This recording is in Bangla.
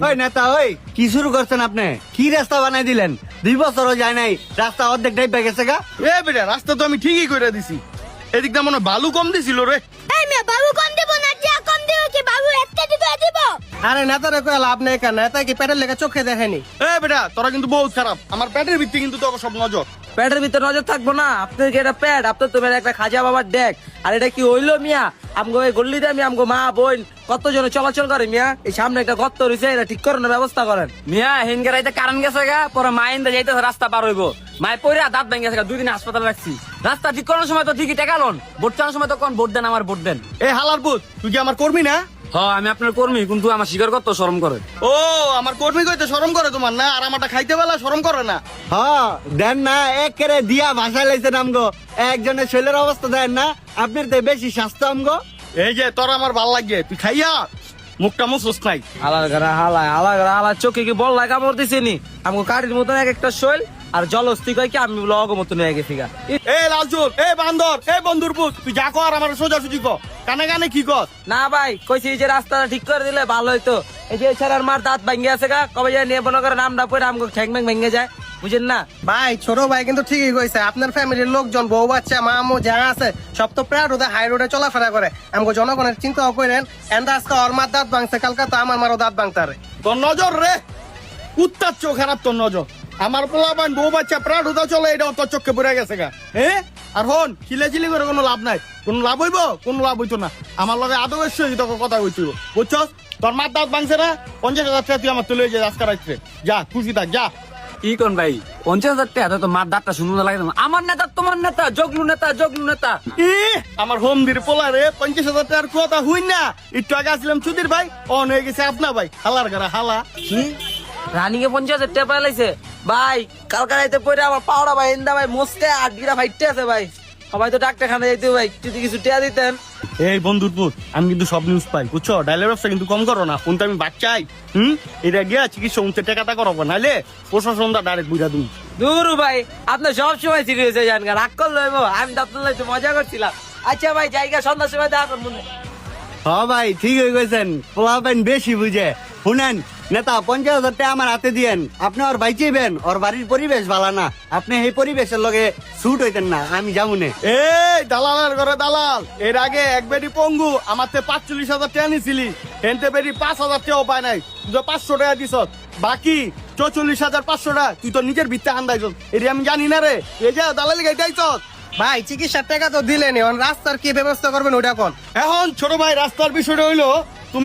ওই নেতা, ওই কি শুরু করছেন আপনি? কি রাস্তা বানাই দিলেন? 2 বছরও যায় নাই, রাস্তা অর্ধেক ডাইবা গেছে গা। এ বেটা, রাস্তা তো আমি ঠিকই করে দিছি। এদিক দিয়ে মনে হয় বালু কম দিছিল রে। এই মেয়ে বাবু কম দেব না, যা কম দেব কি বাবু একটা দিবে দিব। আরে নেতারে কয়ে লাভ নেই কেন, নেতা কি পেটের লেগে চোখে দেখেনি? এ বেটা, তোরা কিন্তু বহুত খারাপ। আমার পেটের ভিত্তি কিন্তু তোকে সব নজর। প্যাটের ভিতরে নজর থাকবো না? আপনার কি এটা প্যাট? আপনার তো একটা খাজা বাবার ডেক। আর এটা কি হইলো মিয়া? আমগো এই গল্লিতে আমগো মা বোন কতজন চলাচল করে মিয়া। এই সামনে একটা গর্ত রয়েছে, এটা ঠিক করানোর ব্যবস্থা করেন মিয়া। হিনগেরাইতে কারণ গেছে গা, পরে মাইন্দা যাইতে রাস্তা পার হইব। মায় পরে দাঁত ভেঙে গেছে গা, 2 দিন হাসপাতালে রাখছি। রাস্তা ঠিক করানোর সময় তো ঠিকই টেকালন, ভোট চানোর সময় তো কোন ভোট দেন, আমার ভোট দেন। এ হালার পুত, তুই কি আমার কর্মী না? হ্যাঁ আমি আপনার কর্মী, কিন্তু আমার স্বীকার করতে শরম করে। ও, আমার কর্মী কইতে শরম করে তোমার না? আর আমারটা খাইতে বেলা শরম করে না? হ্যাঁ দেন না, একেরে দিয়া ভাষায় লাইছেন আমগো। একজনের শৈলের অবস্থা দেন না, আপনার তো বেশি স্বাস্থ্য আমগো। এই যে তোর আমার ভাল লাগে, তুই খাইয়া মুখটা মুসুস নাই। আলার ঘরা হালায়, আলার ঘরা হালার চোখে কি বল লাগা মরতেছে নি? আমাকে কাঠির মতন এক একটা শৈল আর জলস্থি কয় কি আমি বলে অগমত নিয়ে গেছি গা। এ লালচুল, এ বান্দর, এ বন্ধুর পুত, তুই যা কর আমার সোজাসুজি কর। কানে কানে কি কর? না ভাই, কইছি এই যে রাস্তাটা ঠিক করে দিলে ভালো হইতো। এই যে ছাড়ার মার দাঁত ভাঙ্গে আছে গা, কবে যায় নিয়ে মনে করে নামটা পড়ে আমাকে ঠ্যাং ম্যাং ভেঙে যায়, বুঝেন না? ভাই ছোট ভাই কিন্তু ঠিকই কইছে, আপনার ফ্যামিলির লোকজন বউ বাচ্চা মা আমু যা আছে সব তো প্রায় রোদে হাই রোডে চলাফেরা করে। আমাকে জনগণের চিন্তাও করেন। এন্ড আজকে ওর মার দাঁত ভাঙছে, কালকা তো আমার মারও দাঁত ভাঙতারে। তোর নজর রে, কুত্তার চোখ খারাপ তোর নজর। আমার পোলাপান বউ বাচ্চা প্রায় রোদা চলে, এটা তোর চোখে পড়ে গেছে গা। হ্যাঁ, আর হন চিলেচিলি করে কোনো লাভ নাই। কোনো লাভ হইব? কোনো লাভ হইতো না। আমার লগে আদবের সহিত তোকে কথা কইছিল, বুঝছস? তোর মার দাঁত ভাঙছে না, 50,000 টাকা তুই আমার তুলে যে আজকে রাখছে। যা, খুশি থাক, যা। কি কোন ভাই, 50,000 টাকা তো মার দাঁতটা সুন্দর লাগে না? আমার নেতা তোমার নেতা, জগলু নেতা, জগলু নেতা। আমার হোম দির পোলা রে, 50,000 টাকার কথা হই না। একটু আগে আসলাম সুধীর ভাই, অন হয়ে গেছে আপনা ভাই। হালার গারা হালা। কি রানিকে 50,000 টাকা পাইলাইছে ভাই? কালকা রাইতে পরে আমার পাওড়া ভাই এন্দা ভাই মোস্টে আটগিরা ফাইটতে আছে ভাই। সবাই তো ডাক্তারখানা যাইতে ভাই, যদি কিছু টিয়া দিতেন। এই বন্ধুর পুত, আমি কিন্তু সব নিউজ পাই, বুঝছো? ডাইলের ব্যবসা কিন্তু কম করো না। ফোনটা আমি বাচ্চাই, এটা গিয়া চিকিৎসা উঠতে টাকাটা করবো, নাহলে প্রশাসনটা ডাইরেক্ট বুঝা তুমি। দূর ভাই, আপনি সব সময় সিরিয়াস হয়ে যান, রাগ করলে হইবো? আমি তো আপনার লইতে মজা করছিলাম। আচ্ছা ভাই, জায়গা সন্ধ্যার সময় দেখা করবো। হ্যাঁ ভাই, ঠিক হয়ে গেছেন, পোলাপাইন বেশি বুঝে। শুনেন নেতা, 50,000 টাকা আমার হাতে দিয়েন। আপনি ওর ভাই চাইবেন, ওর বাড়ির পরিবেশ ভালো না, আপনি এই পরিবেশের লগে শুট হইতেন না, আমি যাবো না। এই দালালের ঘরে দালাল, এর আগে এক বেডি পঙ্গু আমার 45,000 টাকা নিছিলি, হেনতে বেডি 5,000 টাকাও পায় নাই। তুই তো 500 টাকা দিছ, বাকি 44,500 টাকা তুই তো নিজের ভিত্তে আন্দাইছ। এটি আমি জানি না রে, এই যে দালালি গাইতেইছ। ভাই চিকিৎসার টাকা তো দিলেনি, রাস্তার কি ব্যবস্থা করবেন ওটা কোন? এখন ছোট ভাই, রাস্তার বিষয়টা হইলো